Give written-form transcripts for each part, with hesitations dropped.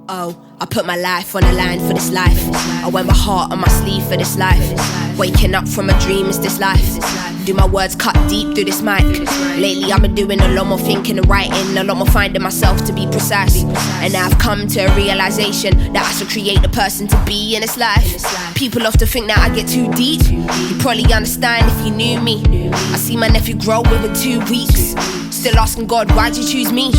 Oh, I put my life on the line for this life. I wear my heart on my sleeve for this life. Waking up from a dream is this life. Do my words cut deep through this mic? Lately I've been doing a lot more thinking and writing, a lot more finding myself to be precise. And now I've come to a realization that I should create the person to be in this life. People often think that I get too deep. You probably understand if you knew me. I see my nephew grow within 2 weeks. Still asking God, why'd you choose me?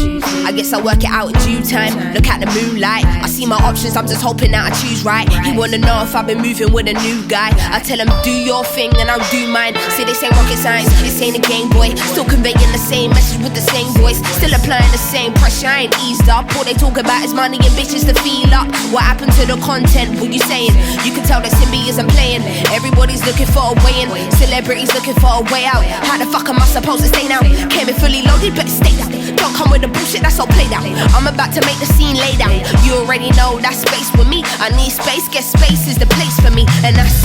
I guess I'll work it out in due time. Look at the moonlight, I see my options, I'm just hoping that I choose right. He wanna know if I've been moving with a new guy. I tell him, do your thing and I'll do mine. Say this ain't rocket science, this ain't a Game Boy. Still conveying the same message with the same voice. Still applying the same pressure, I ain't eased up. All they talk about is money and bitches to feel up. What happened to the content, what you saying? You can tell that Simbi isn't playing. Everybody's looking for a way in, celebrities looking for a way out. How the fuck am I supposed to stay now? Came in fully loaded, better stay down. Don't come with the bullshit, that's all played out. I'm about to make the scene lay down. You already know that space with me. I need space, guess space is the place for me. And that's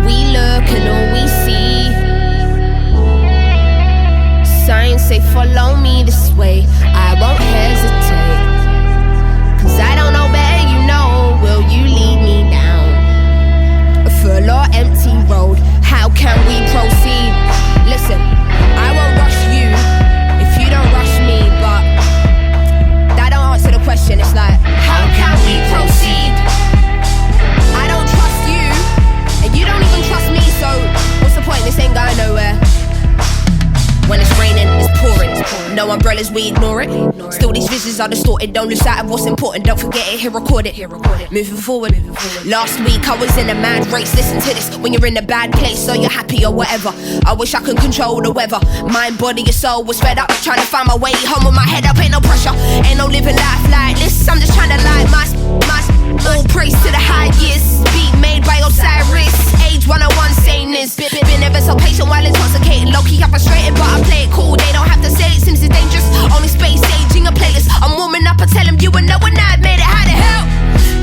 we look and all we see. Signs say follow me this way. I won't hesitate, cause I don't know better, you know. Will you lead me down a full or empty road? How can we proceed? Listen, I won't rush you if you don't rush me, but that don't answer the question. It's like, how can we proceed? I don't trust you, and you don't even trust me, so what's the point? This ain't going nowhere. When it's raining, it's pouring. No umbrellas, we ignore it. Still these visions are distorted. Don't lose sight of what's important. Don't forget it, here record it. Moving forward. Last week I was in a mad race. Listen to this, when you're in a bad place, so you're happy or whatever. I wish I could control the weather. Mind, body, and soul was fed up. Trying to find my way home with my head up. Ain't no pressure, ain't no living life like this. I'm just trying to light my all praise to the highest. Beat made by Osiris. Age 101 sameness. Been ever so patient while intoxicated. Low-key I'm frustrated, but I play it cool. They don't have to say it since it's dangerous. Only space aging a playlist. I'm warming up, I tell them you and no one I've made it. How the hell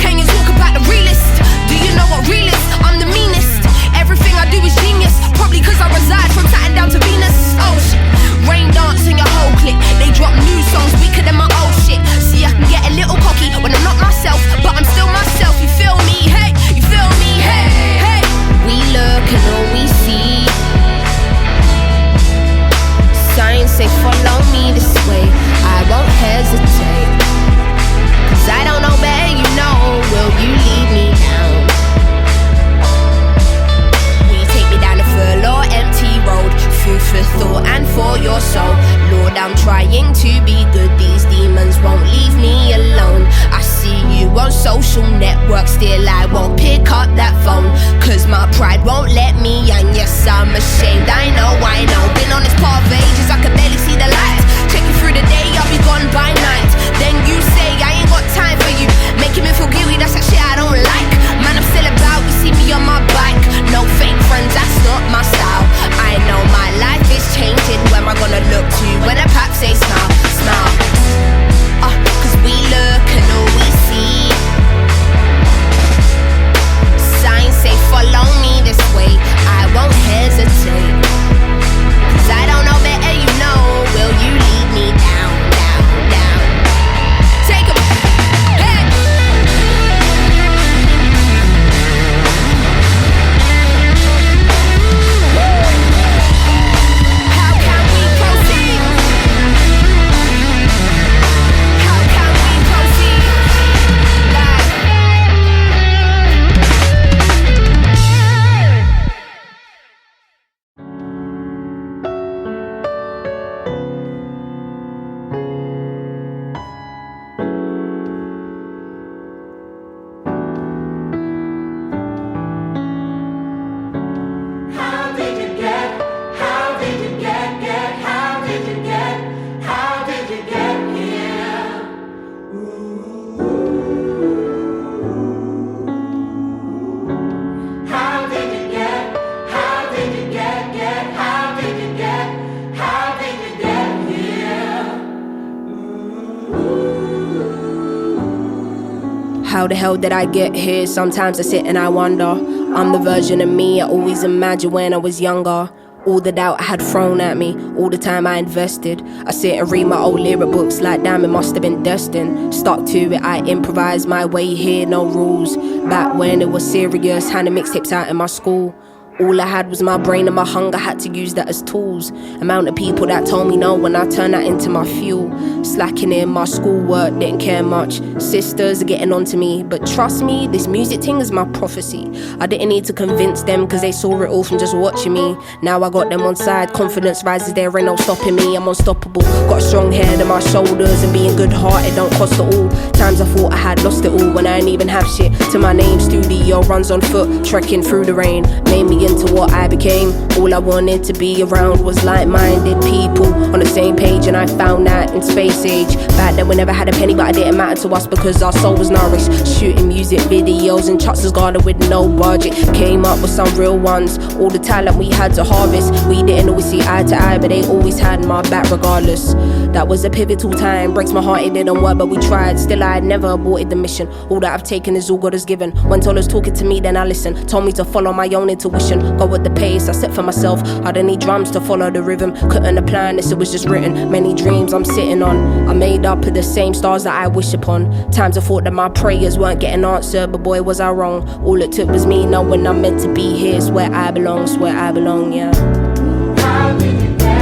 can you talk about the realist? Do you know what real is? I'm the meanest. Everything I do is genius. Probably cause I reside from Saturn down to Venus. Oh shit. Rain dance in your whole clique. They drop new songs weaker than my old shit. See, I can get a little cocky when I'm not myself, but I'm still myself. You feel me? Hey, you feel me? Hey, hey. We look and all we see. Signs say follow me this way. I won't hesitate, cause I don't know better, you know. Will you lead me down? Will you take me down a full or empty road? Food for thought and for your soul. Lord, I'm trying to be good. These demons won't leave me alone. I see you on social networks, still I won't pick up that phone, cause my pride won't let me. And yes, I'm ashamed, I know. Been on this path for ages, I can barely see the light. Checking through the day, I'll be gone by night. Then you say I ain't got time for you, making me feel guilty, that's that shit I don't like. Man, I'm still about, you see me on my bike. No fake friends, that's not my style. I know my life is changing. Where am I gonna look to when a pap says smile, smile? Cause we look and all we see. Signs say follow me this way. I won't hesitate, cause I don't know better, you know. Will you lead me down, down, down? Take 'em, hey! How can we proceed? How can we proceed? How the hell did I get here? Sometimes I sit and I wonder. I'm the version of me I always imagined when I was younger. All the doubt I had thrown at me, all the time I invested. I sit and read my old lyric books like damn, it must have been destined. Stuck to it, I improvised my way here, no rules. Back when it was serious, handing mixtapes out in my school. All I had was my brain and my hunger, had to use that as tools. Amount of people that told me no when I turned that into my fuel. Slacking in my schoolwork, didn't care much. Sisters are getting on to me, but trust me, this music thing is my prophecy. I didn't need to convince them, cause they saw it all from just watching me. Now I got them on side, confidence rises, there ain't no stopping me. I'm unstoppable, got a strong head on my shoulders, and being good hearted don't cost it all. Times I thought I had lost it all, when I ain't even have shit to my name. Studio runs on foot, trekking through the rain, made me into what I became. All I wanted to be around was like-minded people on the same page, and I found that in space age. Back then we never had a penny, but it didn't matter to us because our soul was nourished. Shooting music videos in Chuck's garden with no budget. Came up with some real ones, all the talent we had to harvest. We didn't always see eye to eye, but they always had my back regardless. That was a pivotal time, breaks my heart it didn't work, but we tried. Still I had never aborted the mission. All that I've taken is all God has given. When Tola's talking to me, then I listen. Told me to follow my own intuition, go at the pace I set for myself. I don't need drums to follow the rhythm. Couldn't have planned this, it was just written. Many dreams I'm sitting on, I made up of the same stars that I wish upon. Times I thought that my prayers weren't getting answered, but boy was I wrong. All it took was me knowing I'm meant to be here. It's where I belong, it's where I belong, yeah.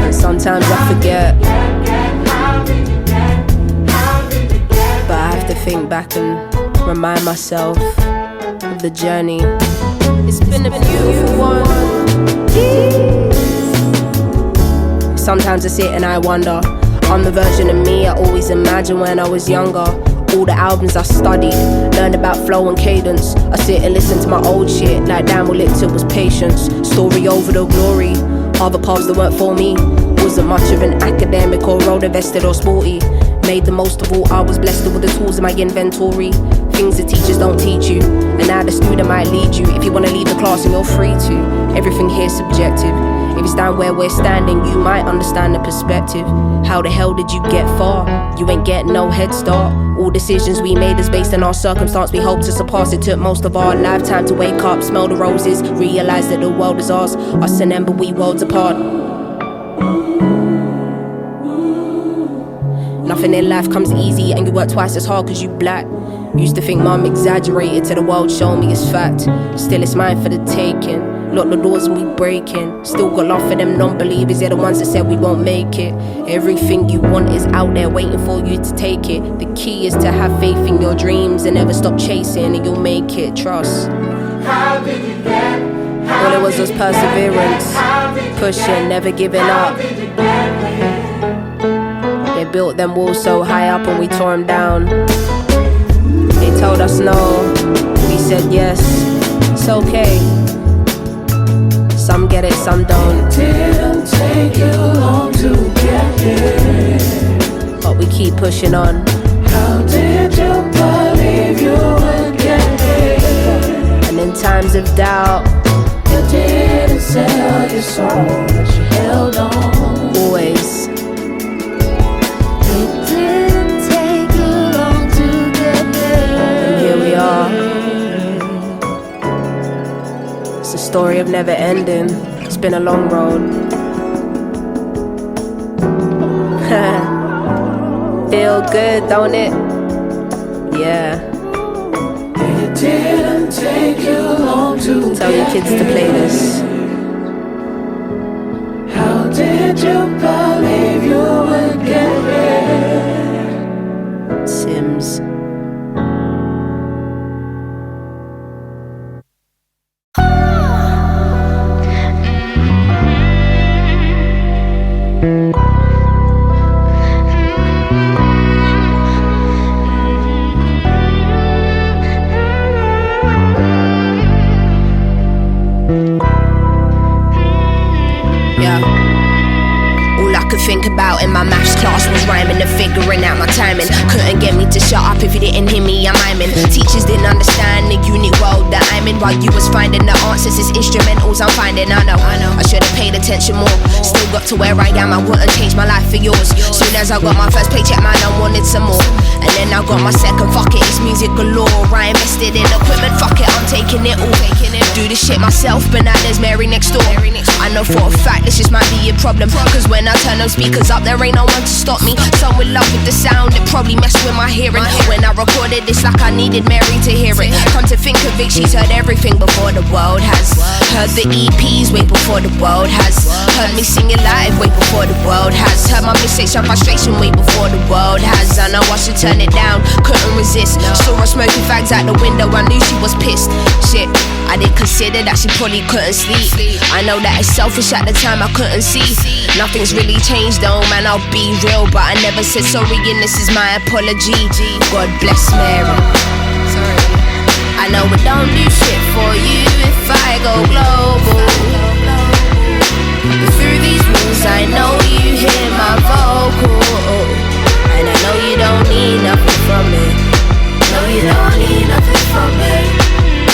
And sometimes I forget, but I have to think back and remind myself of the journey. It's been a beautiful one. Sometimes I sit and I wonder, I'm the version of me I always imagined when I was younger. All the albums I studied, learned about flow and cadence. I sit and listen to my old shit like damn, all it took was patience. Story over the glory, other paths that weren't for me. Wasn't much of an academic or road invested or sporty. Made the most of all I was blessed with the tools in my inventory. Things the teachers don't teach you, and now the student might lead you. If you want to leave the class and you're free to. Everything here's subjective. If it's down where we're standing, you might understand the perspective. How the hell did you get far? You ain't get no head start. All decisions we made is based on our circumstance we hope to surpass. It took most of our lifetime to wake up, smell the roses, realize that the world is ours. Us and them, but we worlds apart. Nothing in life comes easy, and you work twice as hard cause you black. Used to think mum exaggerated till the world showed me it's fact. Still it's mine for the taking. Lock the doors and we breaking. Still got love for them non-believers, they're the ones that said we won't make it. Everything you want is out there waiting for you to take it. The key is to have faith in your dreams and never stop chasing, and you'll make it, trust. How did you get? All it was perseverance, pushing, never giving up. They built them walls so high up and we tore them down. They told us no, we said yes, it's okay. Some get it, some don't. It didn't take you long to get here, but we keep pushing on. How did you believe you would get here? And in times of doubt, you didn't sell your soul, but you held on. Always. It didn't take you long to get here, and here we are. It's a story of never ending. It's been a long road. Feel good, don't it? Yeah. It didn't take you long to tell your kids to play this. How did you believe you would get here? Sims. Think about in my maths class was rhyming and figuring out my timing. Couldn't get me to shut up if you didn't hear me, I'm miming. Teachers didn't understand the unique world that I'm in. While you was finding the answers, it's instrumentals I'm finding. I know I should have paid attention more. Still got to where I am, I wouldn't change my life for yours. Soon as I got my first paycheck, man, I wanted some more. And then I now got my second, fuck it, it's music galore. I invested in equipment, fuck it, I'm taking it all. Do this shit myself, but now there's Mary next door. I know for a fact this just might be a problem, cause when I turn those speakers up, there ain't no one to stop me. So in love with the sound, it probably messed with my hearing. When I recorded this, like I needed Mary to hear it. Come to think of it, she's heard everything before the world has. Heard the EPs way before the world has. Heard me sing it live way before the world has. Heard my mistakes and frustration way before the world has. I know I should turn it down, couldn't resist. Saw her smoking fags out the window, I knew she was pissed. Shit, I didn't consider that she probably couldn't sleep. I know that it's selfish at the time, I couldn't see. Nothing's really changed though, man, I'll be real, but I never said sorry and this is my apology. God bless Mary. I know it don't do shit for you if I go global, but through these walls I know you hear my vocal, and I know you don't need nothing from me. No, you don't need nothing from me.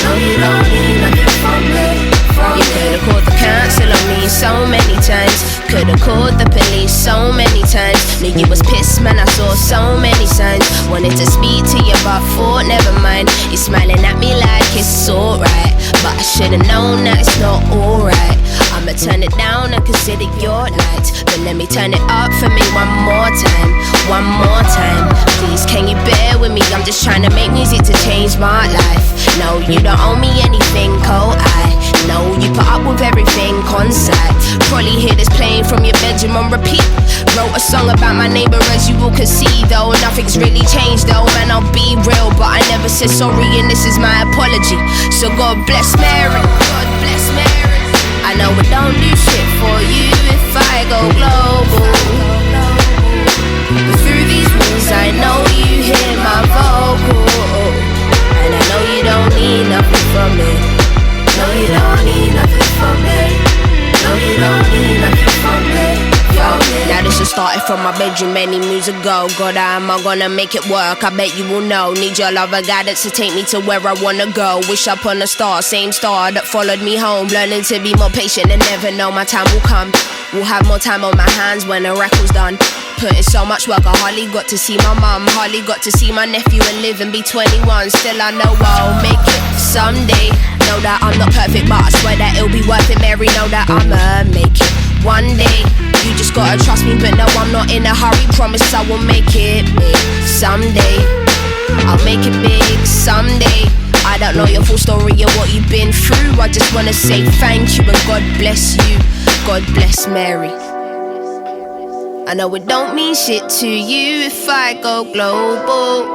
No, you don't need nothing from me. You could've called the council on me so many times. Could've called the police so many times. Knew you was pissed, man, I saw so many signs. Wanted to speak to you, but thought never mind. You're smiling at me like it's alright, but I should've known that it's not alright. I'ma turn it down and consider your night, but let me turn it up for me one more time. One more time, please can you bear with me? I'm just trying to make music to change my life. No, you don't owe me anything, I know you put up with everything on site. Probably hear this playing from your bedroom on repeat. Wrote a song about my neighbour as you all can see, though nothing's really changed though, man, I'll be real, but I never said sorry and this is my apology. So God bless Mary. God bless Mary. I know it don't do shit for you if I go global, but through these walls I know you hear my vocal, and I know you don't need nothing from me. No, you don't need nothing from me. No, you don't need nothing from me. Now this has started from my bedroom many moons ago. God, how am I gonna make it work? I bet you will know. Need your love and guidance to take me to where I wanna go. Wish upon a star, same star that followed me home. Learning to be more patient and never know my time will come. We'll have more time on my hands when the record's done. Put in so much work, I hardly got to see my mum, hardly got to see my nephew and live and be 21. Still I know I'll make it someday. Know that I'm not perfect, but I swear that it'll be worth it, Mary. Know that I'ma make it one day. You just gotta trust me, but no, I'm not in a hurry. Promise I will make it big someday. I'll make it big someday. I don't know your full story or what you've been through. I just wanna say thank you and God bless you. God bless Mary. I know it don't mean shit to you if I go global,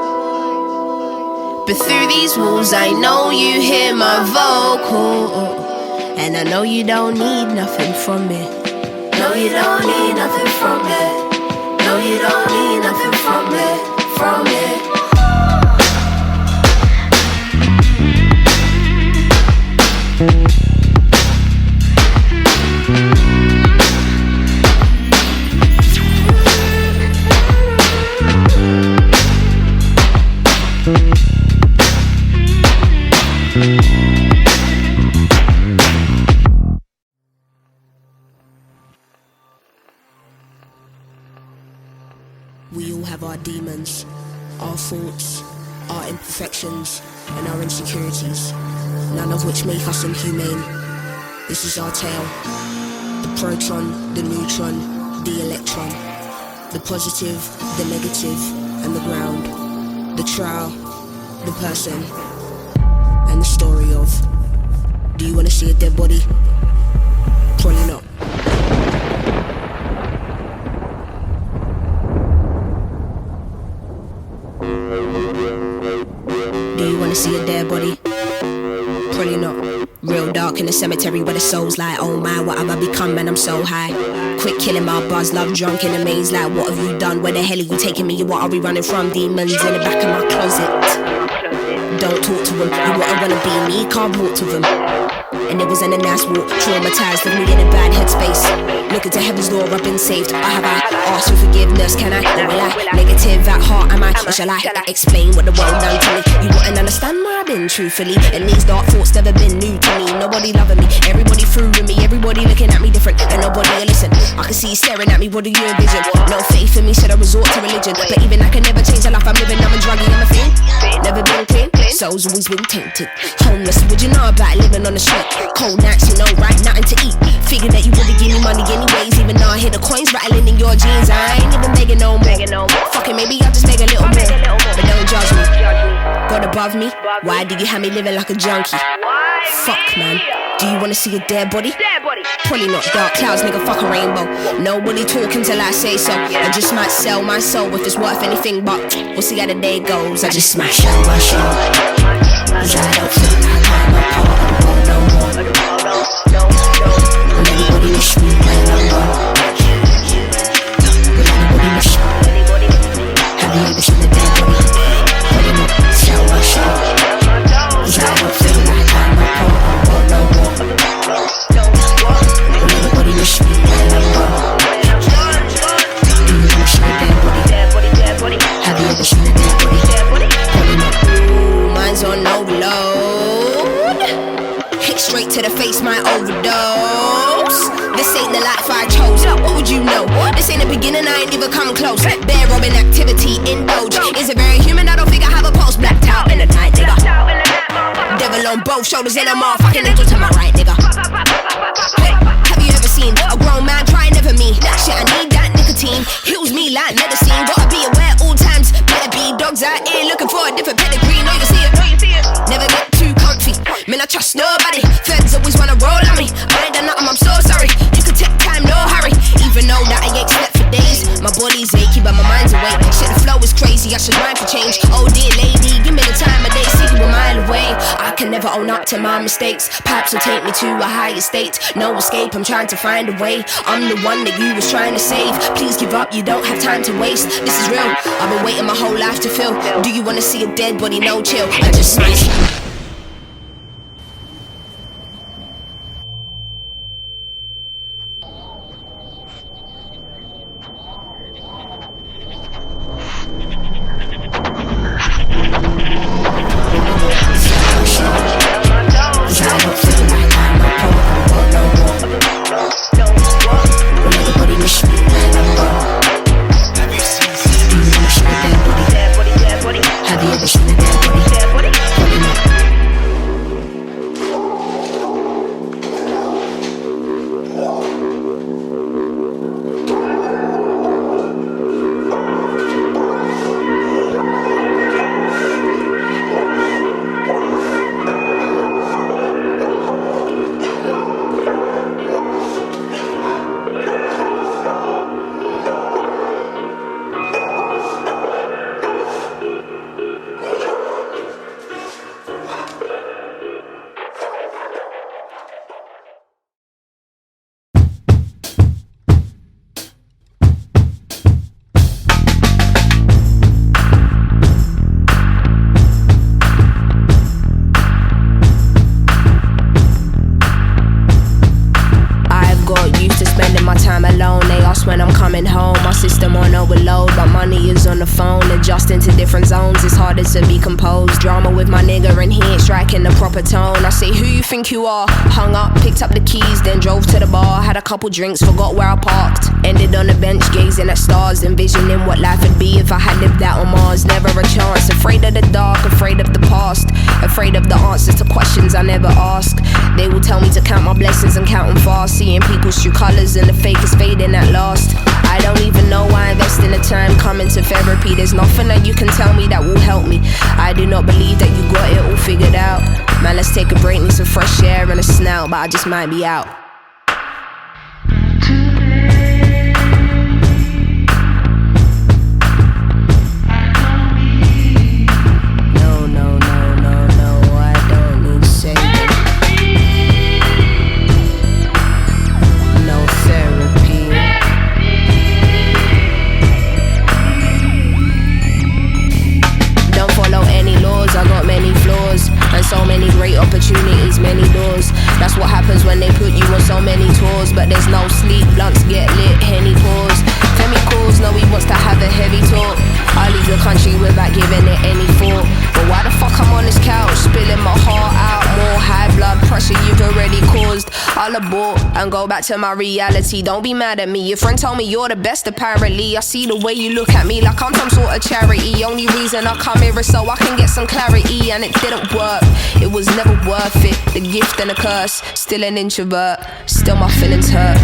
but through these walls I know you hear my vocal, and I know you don't need nothing from me. No, you don't need nothing from me. No, you don't need nothing from me. From me. We all have our demons, our faults, our imperfections, and our insecurities, none of which make us inhumane. This is our tale. The proton, the neutron, the electron, the positive, the negative, and the ground, the trial, the person, and the story of, do you want to see a dead body? Probably not. Do you wanna see a dead body? Probably not. Real dark in the cemetery where the soul's like, oh my, what have I become, man, I'm so high. Quit killing my buzz, love drunk in a maze, like what have you done? Where the hell are you taking me? What are we running from? Demons in the back of my closet. Don't talk to them, you wouldn't wanna be me, can't walk to them. And it was in a nice walk, traumatized, with me in a bad headspace. Looking to heaven's door, I've been saved. I have asked for forgiveness, can I? Or will I? Negative at heart, am I? Or shall I explain what the world done to me? You wouldn't understand where I've been, truthfully. And these dark thoughts never been new to me. Nobody loving me, everybody through with me. Everybody looking at me different, and nobody will listen. I can see you staring at me, what do you envision? No faith in me, should I resort to religion? But even I can never change the life I'm living. I'm a druggie soul's always been tainted. Homeless, would you know about living on the street? Cold nights, you know, right, nothing to eat. Figured that you wouldn't give me money anyways, even though I hear the coins rattling in your jeans. I ain't even begging no more. Fuck it, maybe I'll just make a little more. But don't judge me. God above me, why do you have me living like a junkie? Fuck, man. Do you wanna see a dead body? Probably not. Dark clouds, nigga, fuck a rainbow. Nobody talking till I say so. I just might sell my soul if it's worth anything, but we'll see how the day goes. I just might show my show, 'cause I don't feel like I'm a part no more. Will anybody wish me when I'm gone? Will anybody wish me? Have you ever seen a dead body? Probably not. Show my show, 'cause I don't feel like I'm a part no more. Will anybody wish me when I'm gone? Do you wish me a dead body? Have you ever seen a dead body? Probably not. Ooh, mine's on overload. Hit straight to the face, my overdose. This ain't the life I chose. What would you know? This ain't the beginning, I ain't even come close. Bear robbing activity in Doge. Is it very human? I don't think I have a pulse. Blacked out in the night, nigga. Devil on both shoulders and a motherfucking angel to my right, nigga. Hey, have you ever seen a grown man cry? Never me. Shit, I need that nicotine. Heals me like medicine. Gotta be aware all times. Better be dogs out here looking for a different pedigree. Know you see it. Never get too comfy. Man, I trust nobody. Feds always wanna roll on me. I ain't done nothing, I'm so sorry. You could take time, no hurry. Even though that I ain't slept for days. My body's achy, but my mind's awake. Shit, the flow is crazy, I should mind for change. Oh dear lady, give me the time of day. See you a mile away. I can never own up to my mistakes. Perhaps will take me to a higher state. No escape, I'm trying to find a way. I'm the one that you was trying to save. Please give up, you don't have time to waste. This is real, I've been waiting my whole life to feel. Do you wanna see a dead body? No chill, I just might. Into different zones, it's harder to be composed. Drama with my nigga and he ain't striking the proper tone. I say, who you think you are? Hung up, picked up the keys, then drove to the bar. Had a couple drinks, forgot where I parked. Ended on a bench, gazing at stars, envisioning what life would be if I had lived out on Mars. Never a chance, afraid of the dark, afraid of the past, afraid of the answers to questions I never ask. They will tell me to count my blessings and count them fast. Seeing people's true colors and the fake is fading at last. I don't even know why I invest in the time coming to therapy. There's nothing that you can tell me that will help me. I do not believe that you got it all figured out. Man, let's take a break, need some fresh air and a snout, but I just might be out. So many great opportunities, many doors. That's what happens when they put you on so many tours. But there's no sleep, blunts get lit, Henny pause. Femi calls, no he wants to have a heavy talk. I leave the country without giving it any thought. But why the fuck I'm on this couch, spilling my heart out, more high blood. pressure you've already caused. I'll abort and go back to my reality. Don't be mad at me, your friend told me you're the best apparently. I see the way you look at me like I'm some sort of charity. Only reason I come here is so I can get some clarity. And it didn't work, it was never worth it. The gift and the curse, still an introvert, still my feelings hurt.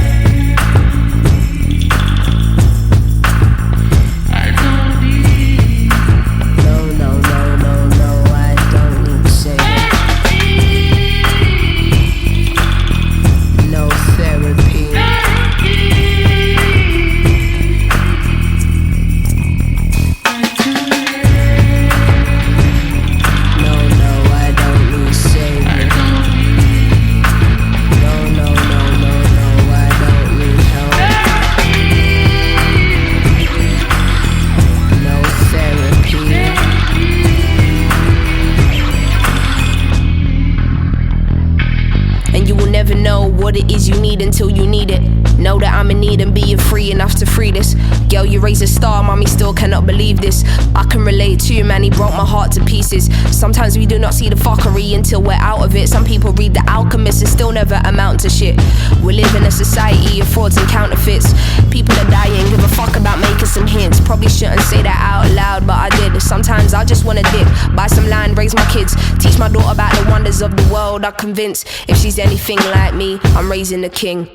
What it is you need until you need it. Know that I'm in need and being free enough to free this. Girl, you raised a star, mommy still cannot believe this. I can relate to you, man, he broke my heart to pieces. Sometimes we do not see the fuckery until we're out of it. Some people read The Alchemist and still never amount to shit. We live in a society of frauds and counterfeits. People are dying, give a fuck about making some hits. Probably shouldn't say that out loud, but I did. Sometimes I just wanna dip, buy some land, raise my kids, teach my daughter about the wonders of the world. I'm convinced if she's anything like me, I'm raising a king.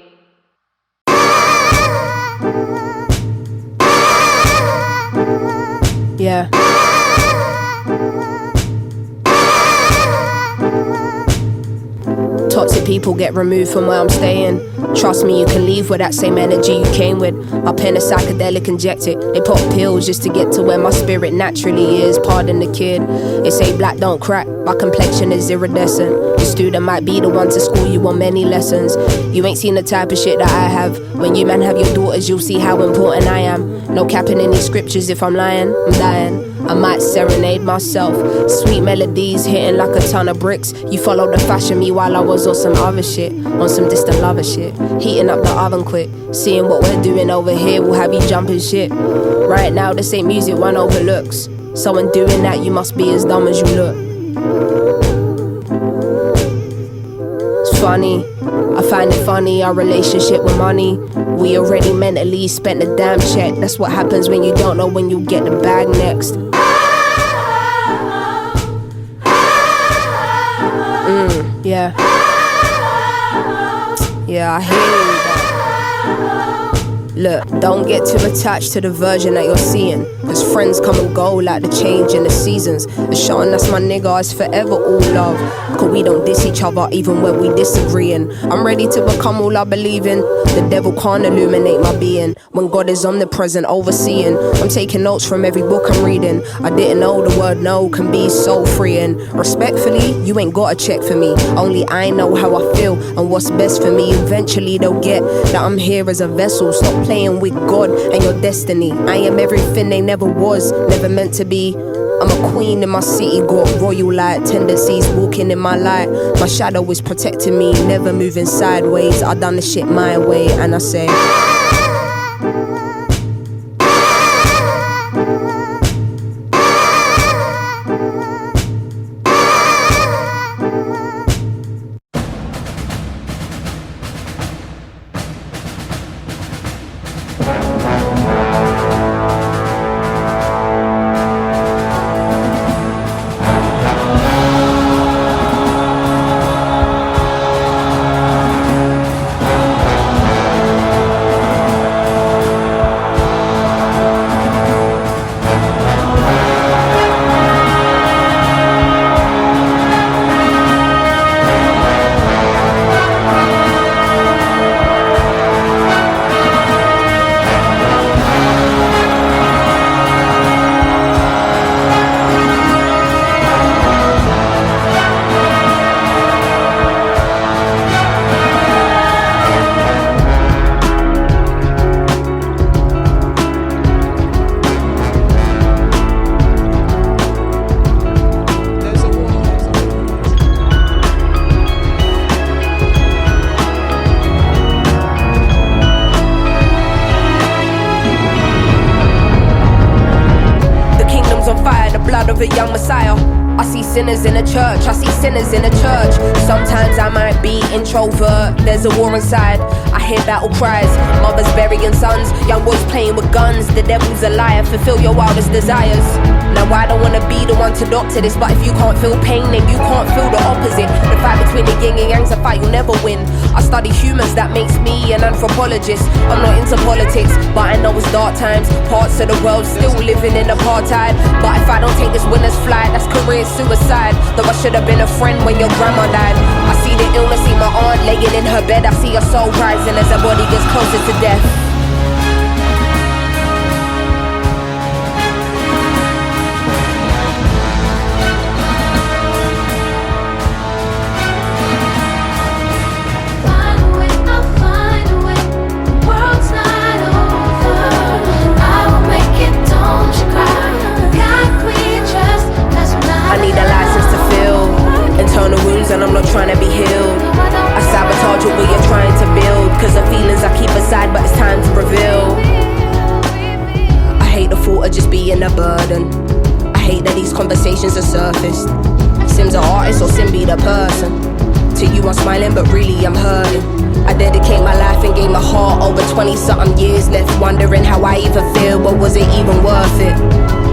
Yeah. Toxic people get removed from where I'm staying. Trust me, you can leave with that same energy you came with. I pen a psychedelic injected. They pop pills just to get to where my spirit naturally is. Pardon the kid. They say black don't crack, my complexion is iridescent. Your student might be the one to school you on many lessons. You ain't seen the type of shit that I have. When you man have your daughters, you'll see how important I am. No capping in these scriptures, if I'm lying, I'm dying. I might serenade myself. Sweet melodies hitting like a ton of bricks. You followed the fashion me while I was on some other shit, on some distant lover shit. Heating up the oven quick. Seeing what we're doing over here will have you jumping shit. Right now this ain't music one overlooks. Someone doing that, you must be as dumb as you look. It's funny, I find it funny, our relationship with money. We already mentally spent the damn check. That's what happens when you don't know when you'll get the bag next. Yeah. Yeah, I hear you. Look, don't get too attached to the version that you're seeing, cause friends come and go like the change in the seasons. The Sean, that's my nigga, it's forever all love. Cause we don't diss each other even when we disagreeing. I'm ready to become all I believe in. The devil can't illuminate my being when God is omnipresent, overseeing. I'm taking notes from every book I'm reading. I didn't know the word no can be so freeing. Respectfully, you ain't gotta check for me. Only I know how I feel and what's best for me. Eventually they'll get that I'm here as a vessel. Stop playing with God and your destiny. I am everything they never was, never meant to be. I'm a queen in my city, got royal like tendencies, walking in my light. My shadow is protecting me, never moving sideways. I done the shit my way and I say blood of a young Messiah. I see sinners in a church, I see sinners in a church. Sometimes I might be introvert, there's a war inside. I hear battle cries, mothers burying sons, young boys playing with guns. The devil's a liar, fulfill your wildest desires. Now I don't wanna be the one to doctor this, but if you can't feel pain, then you can't feel the opposite. The fight between the yin and yang's a fight you'll never win. I study humans, that makes me an anthropologist. I'm not into politics, but I know it's dark times. Parts of the world still living in apartheid. But if I don't take this winner's flight, that's career suicide. Though I should have been a friend when your grandma died. I see the illness, see my aunt laying in her bed. I see her soul rising as her body gets closer to death. And I'm not trying to be healed. I sabotage what you're trying to build, cause the feelings I keep aside, but it's time to reveal. I hate the thought of just being a burden. I hate that these conversations are surfaced. Sim's an artist or Sim be the person. To you I'm smiling but really I'm hurting. I dedicate my life and gave my heart over 20-something years. Left wondering how I even feel, but was it even worth it?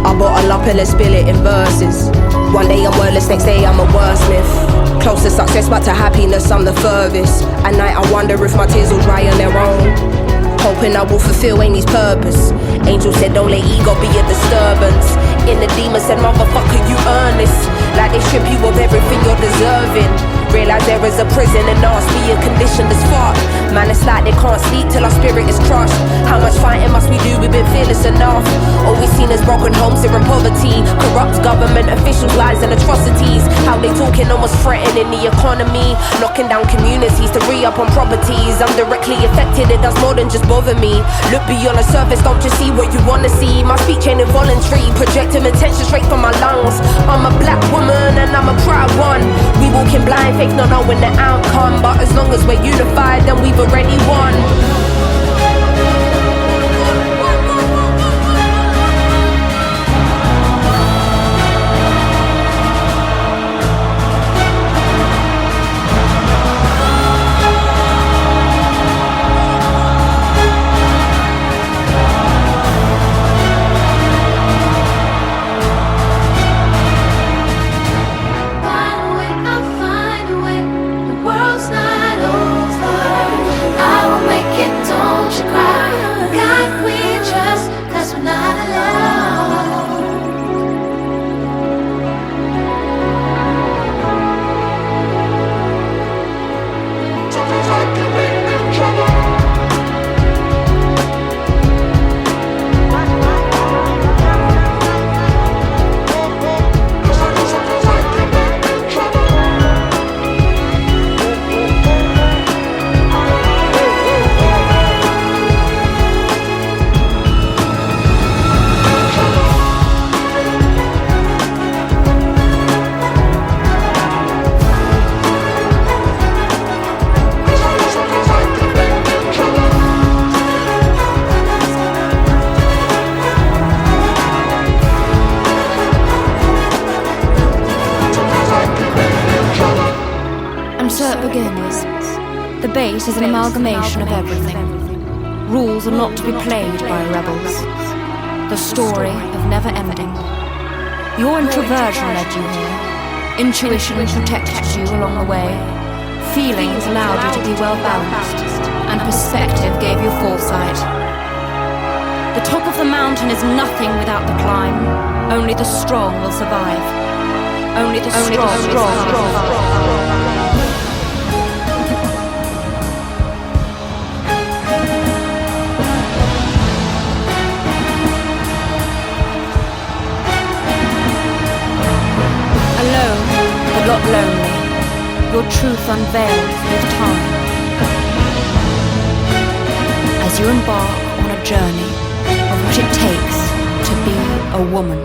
I bottle up and let's spill it in verses. One day I'm wordless, next day I'm a wordsmith. Close to success but to happiness I'm the furthest. At night I wonder if my tears will dry on their own. Hoping I will fulfill Amy's purpose. Angel said don't let ego be a disturbance. In the demon said motherfucker you earn this. Like they strip you of everything you're deserving. Realize there is a prison and ask me a condition that's fuck. Man, it's like they can't sleep till our spirit is crushed. How much fighting must we do? We've been fearless enough. All we've seen is broken homes here in poverty. Corrupt government officials, lies and atrocities. How they talking almost threatening the economy. Knocking down communities to re-up on properties. I'm directly affected, it does more than just bother me. Look beyond the surface, don't just see what you wanna see. My speech ain't involuntary, projecting attention straight from my lungs. I'm a black woman and I'm a proud one. We walking blind, faith not knowing the outcome. But as long as we're unified, then we've already won. Is an amalgamation of everything. Rules are not to be played by rebels. The story of never ending. Your introversion led you here. Intuition protected you along the way. Feelings allowed you to be well balanced. And perspective gave you foresight. The top of the mountain is nothing without the climb. Only the strong will survive. Only the strong will survive. Not lonely, your truth unveiled with time. As you embark on a journey of what it takes to be a woman.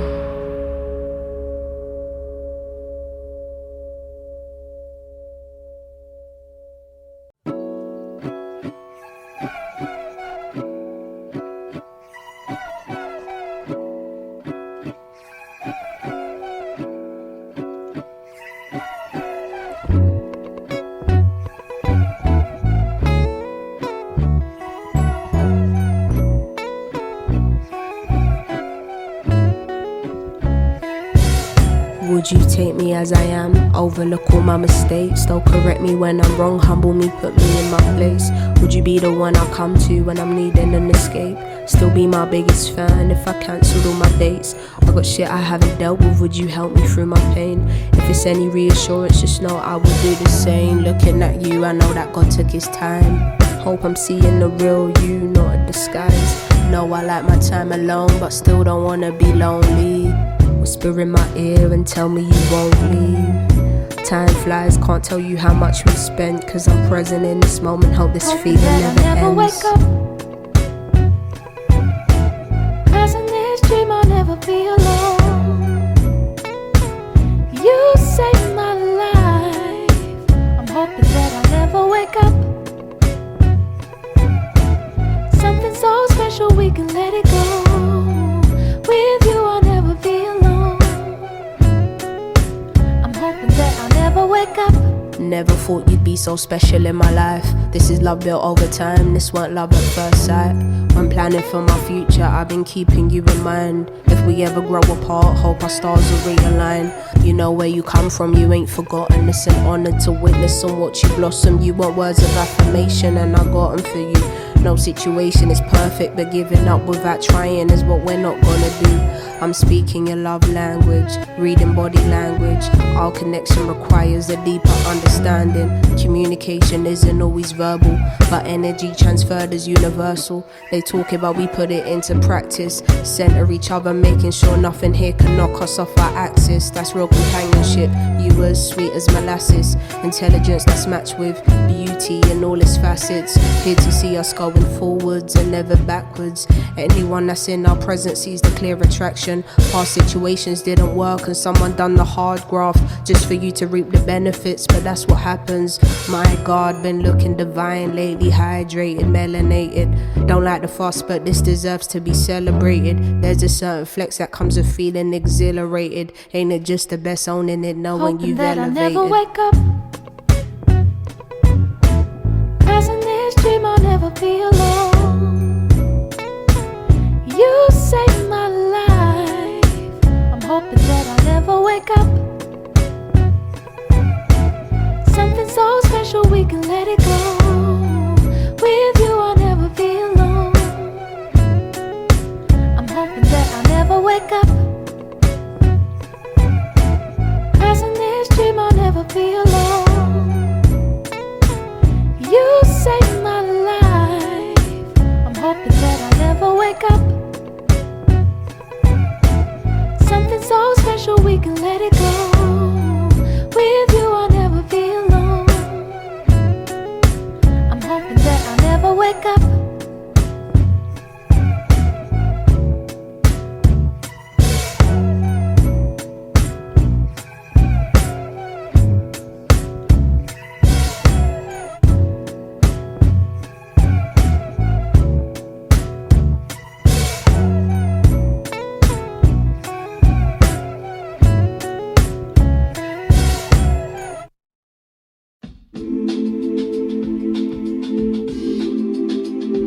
Would you take me as I am? Overlook all my mistakes, they'll correct me when I'm wrong, humble me, put me in my place. Would you be the one I come to when I'm needing an escape? Still be my biggest fan if I cancelled all my dates. I got shit I haven't dealt with, would you help me through my pain? If it's any reassurance, just know I would do the same. Looking at you, I know that God took his time. Hope I'm seeing the real you, not a disguise. Know I like my time alone, but still don't wanna be lonely. Whisper in my ear and tell me you won't leave. Time flies, can't tell you how much we spent, cause I'm present in this moment, hope this feeling never ends. Wake up. Cause in this dream I'll never be alone. You saved my life, I'm hoping that I'll never wake up. Something so special we can let it go. With you I'll never be alone. That I'll never wake up. Never thought you'd be so special in my life. This is love built over time, this weren't love at first sight. When planning for my future, I've been keeping you in mind. If we ever grow apart, hope our stars will realign. You know where you come from, you ain't forgotten. It's an honor to witness and watch you blossom. You want words of affirmation and I got them for you. No situation is perfect, but giving up without trying is what we're not gonna do. I'm speaking your love language, reading body language. Our connection requires a deeper understanding. Communication isn't always verbal, but energy transferred is universal. They talk about we put it into practice. Center each other, making sure nothing here can knock us off our axis. That's real companionship. You as sweet as molasses. Intelligence that's matched with beauty in all its facets. Here to see us going forwards and never backwards. Anyone that's in our presence sees the clear attraction. Past situations didn't work and someone done the hard graft just for you to reap the benefits, but that's what happens. My God, been looking divine lately, hydrated, melanated. Don't like the fuss, but this deserves to be celebrated. There's a certain flex that comes with feeling exhilarated. Ain't it just the best owning it, knowing hoping you've that elevated? I'll never wake up. Cause in this dream I'll never be alone. You saved my life, I'm hoping that I'll never wake up. Something so special we can let it go. With you I'll never be alone. I'm hoping that I'll never wake up. Cause in this dream I'll never be alone. You saved my life, I'm hoping that I'll never wake up. Something so special we can let it go. With you I'll never be alone. I'm hoping that I'll never wake up.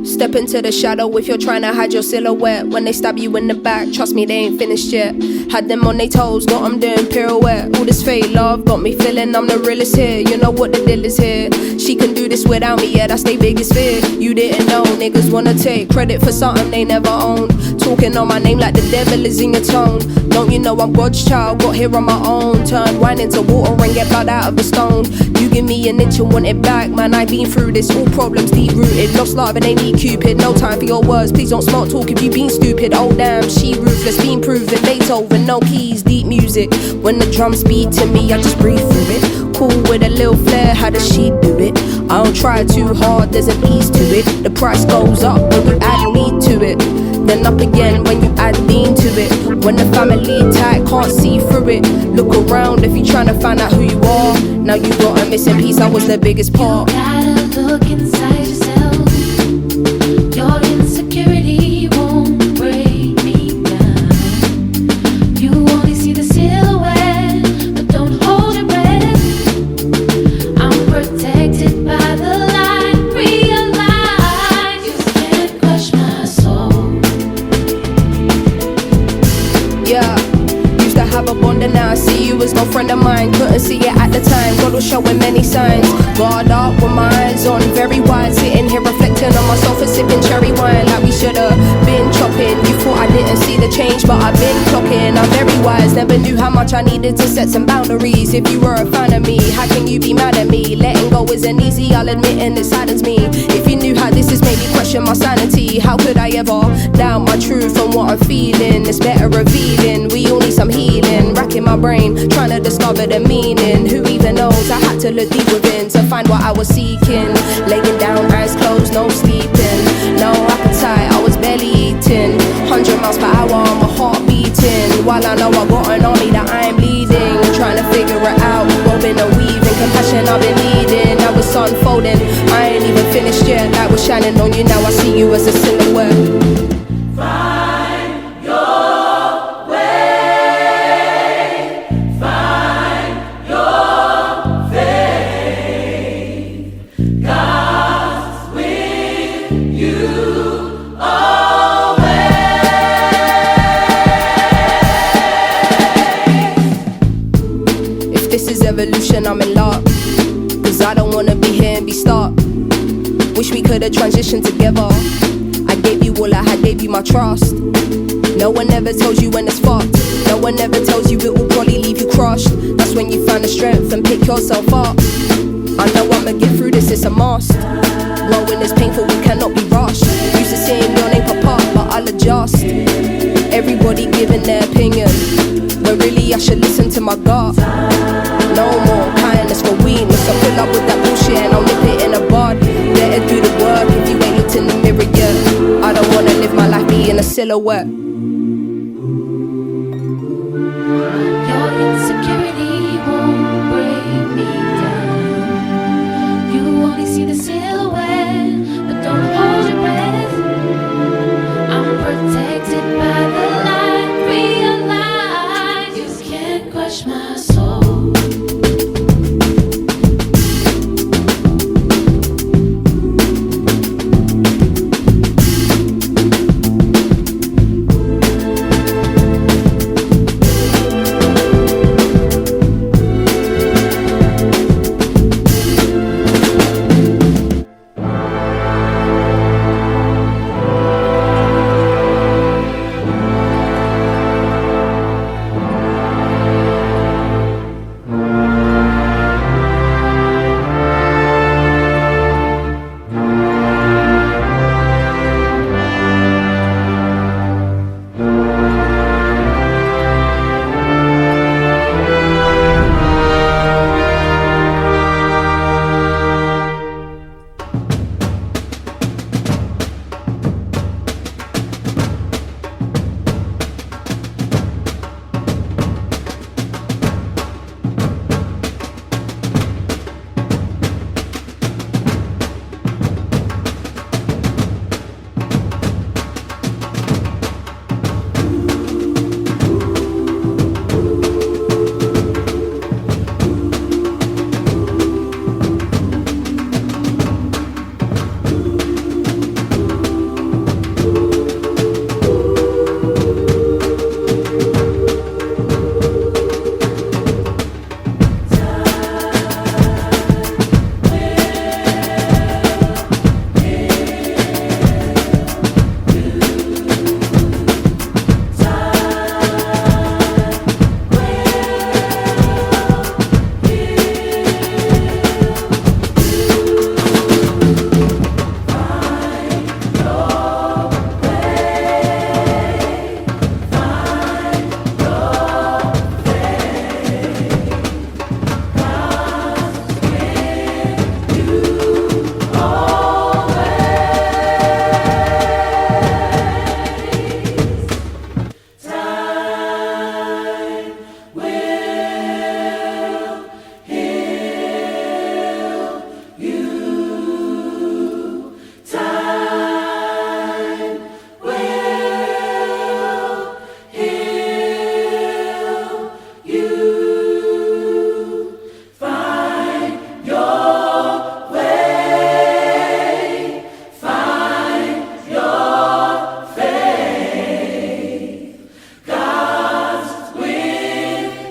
Step into the shadow if you're trying to hide your silhouette. When they stab you in the back, trust me, they ain't finished yet. Had them on their toes, got them doing pirouette. All this fake love got me feeling I'm the realest here. You know what the deal is here. She can do this without me, yeah, that's their biggest fear. You didn't know, niggas wanna take credit for something they never owned. Talking on my name like the devil is in your tone. Don't you know I'm God's child, got here on my own. Turned wine into water and get blood out of a stone. You give me an inch and want it back, man, I've been through this. All problems deep rooted, lost love and they need Cupid. No time for your words, please don't smart talk if you been stupid. Oh damn, she ruthless, been proven. Beethoven, no keys, deep music. When the drums beat to me, I just breathe through it. Cool with a little flair, how does she do it? I don't try too hard, there's an ease to it. The price goes up when you add me to it. Then up again when you add lean to it. When the family tight, can't see through it. Look around if you're trying to find out who you are. Now you got a missing piece, I was the biggest part. You gotta look inside yourself. Your insecurity won't break me down. You only see the silhouette, but don't hold your breath. I'm protected by the light. Realize you can't crush my soul. Yeah, used to have a bond and now Now I see you as no friend of mine. Couldn't see it at the time. God was showing many signs. Guard up with my eyes on, very wide. Sitting here reflecting on myself and sipping cherry wine like we should've been chopping. You thought I didn't see the change, but I've been clocking. I'm very wise, never knew how much I needed to set some boundaries. If you were a fan of me, how can you be mad at me? Letting go isn't easy, I'll admit, and it saddens me. If you knew how this has made me question my sanity, how could I ever doubt my truth and what I'm feeling? It's better revealing, we all need some healing. Racking my brain, trying to discover the meaning. Who even knows, I had to look deep within to find what I was seeking. Laying down, eyes closed, no sleeping, no appetite, I was barely eating. 100 miles per hour, my heart beating, while I know I got an army that I'm leading. Trying to figure it out, woven and weaving, compassion I've been needing. Now it's unfolding, I ain't even finished yet. Light was shining on you, now I see you as a silhouette. Find your way, find your faith. God's with you always. If this is evolution, I'm in luck, 'cause I don't wanna be here and be stuck. Wish we could've transitioned together. I gave you all I had, gave you my trust. No one ever tells you when it's fucked. No one ever tells you it will probably leave you crushed. That's when you find the strength and pick yourself up. I know I'ma get through this, it's a must. Growing is painful, we cannot be rushed. Used to seeing your name pop up, but I'll adjust. Everybody giving their opinion, but really I should listen to my gut. No more kindness for weakness. I pull up with that bullshit and I'll nip it in a bud. Better do the work if you ain't looked in the mirror yet. I don't wanna live my life being a silhouette. Your insecurity won't break me down. You only see the silhouette, but don't hold your breath. I'm protected by the light. Realize you can't crush my soul.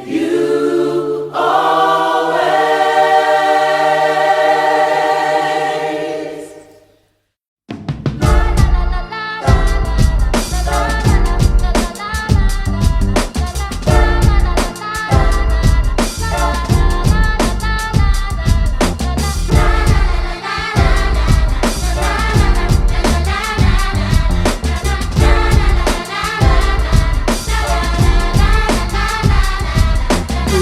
You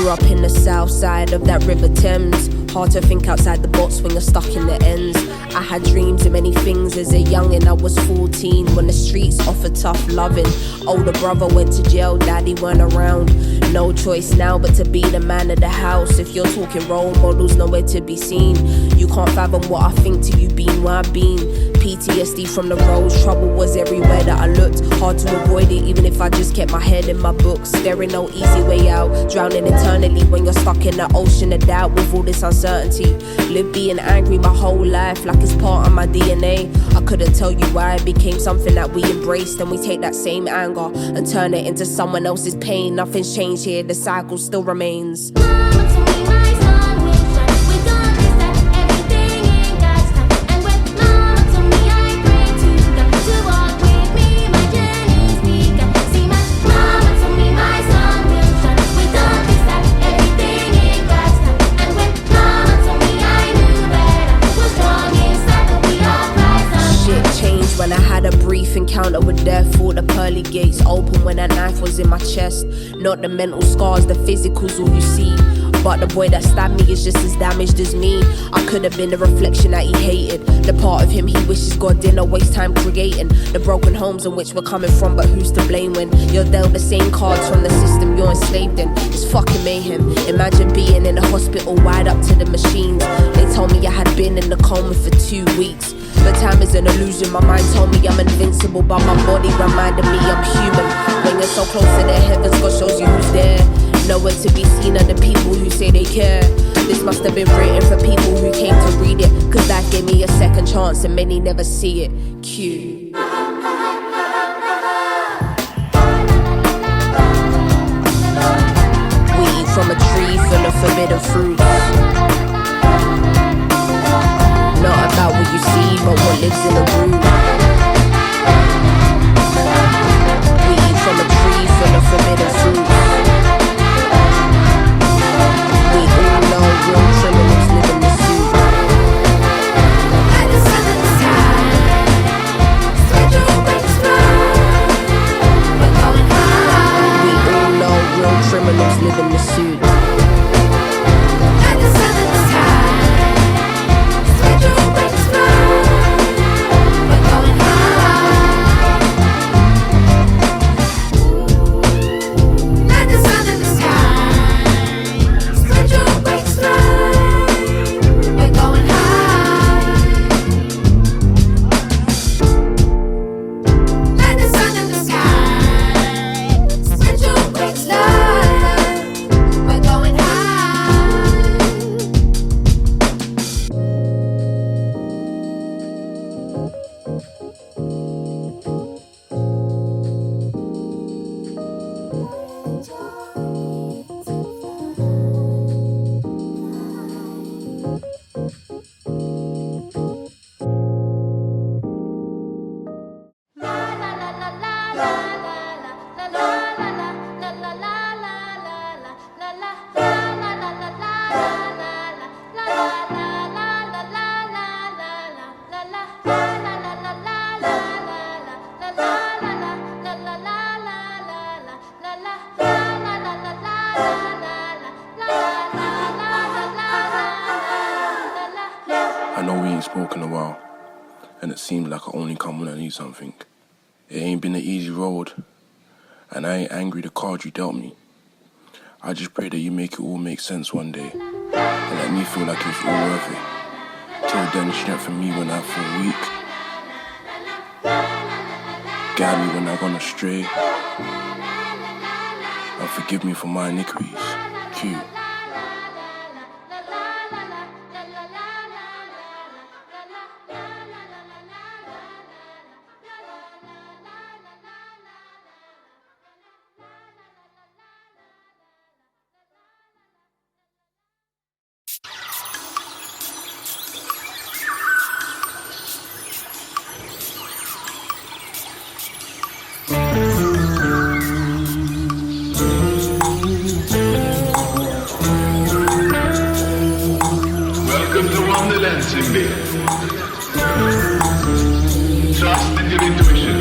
Grew up in the south side of that River Thames. Hard to think outside the box when you're stuck in the ends. I had dreams of many things as a youngin'. I was 14 when the streets offered tough loving. Older brother went to jail, daddy weren't around. No choice now but to be the man of the house. If you're talking role models, nowhere to be seen. You can't fathom what I think till you been where I've been. PTSD from the roads, trouble was everywhere that I looked. Hard to avoid it even if I just kept my head in my books. There ain't no easy way out, drowning eternally when you're stuck in the ocean of doubt with all this uncertainty. Live being angry my whole life like it's part of my DNA. I couldn't tell you why it became something that we embraced. And we take that same anger and turn it into someone else's pain. Nothing's changed here, the cycle still remains. Mama told me my son will shine with God is that everything in God's time. And when Mama told me I pray to God to walk with me, my journey's begun. See, my Mama told me my son will shine with God is that everything in God's time. And when Mama told me I knew that I was strong inside, that we all rise up. Shit changed when I had a brief encounter with death. All the pearly gates open when that knife was in my chest. Not the mental scars, the physical's all you see. But the boy that stabbed me is just as damaged as me. I could have been the reflection that he hated, the part of him he wishes God didn't waste time creating. The broken homes in which we're coming from, but who's to blame when you're dealt the same cards from the system you're enslaved in? It's fucking mayhem. Imagine being in a hospital wired up to the machines. They told me I had been in the coma for 2 weeks. But time is an illusion, my mind told me I'm invincible, but my body reminded me I'm human. When you're so close to the heavens, God shows you who's there. Nowhere to be seen are the people who say they care. This must have been written for people who came to read it, cause life gave me a second chance and many never see it. Q. We eat from a tree full of forbidden fruits. Not about what you see, but what lives in the root. We eat from a tree full of forbidden fruits. We all know real criminals live in the suit. Like the sun in the sky, spread your wings wide, we're going high. We all know real criminals live in the suit. Like the sun in the sky, spread your wings wide, we're going high. Like the sun in the sky, spread your wings wide, we're going high. Like the sun in the sky, spread your wings wide, we're going high. I know we ain't spoken a while, and it seems like I only come when I need something. It ain't been an easy road, and I ain't angry the card you dealt me. I just pray that you make it all make sense one day, and let me feel like it was all worth it. Till then, strengthen me when I feel weak. Guide me when I've gone astray, and forgive me for my iniquities. Q. Welcome to Wonderland, Simbi. Trust in your intuition.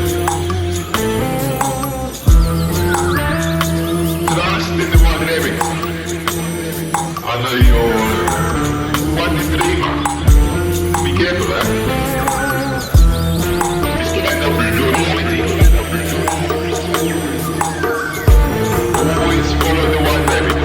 Trust in the one remix. I know you're one to three, man. Be careful, man. It's the like that brutality. Always follow the one limit.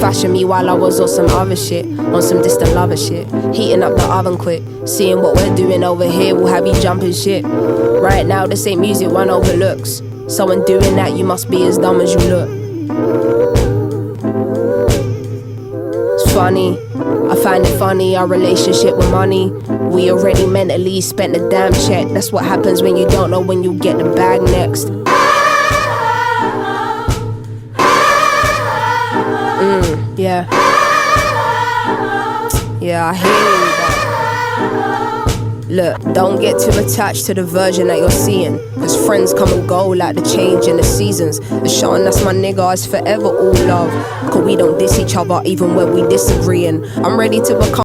Fashion me while I was on some other shit, on some distant lover shit. Heating up the oven quick, seeing what we're doing over here will have you jumping shit. Right now this ain't music one overlooks. Someone doing that, you must be as dumb as you look. It's funny, I find it funny, our relationship with money. We already mentally spent the damn check. That's what happens when you don't know when you get the bag next. Yeah. Yeah, I hear you. Look, don't get too attached to the version that you're seeing, cause friends come and go like the change in the seasons. The Sean, that's my nigga, is forever all love, cause we don't diss each other even when we disagreeing. I'm ready to become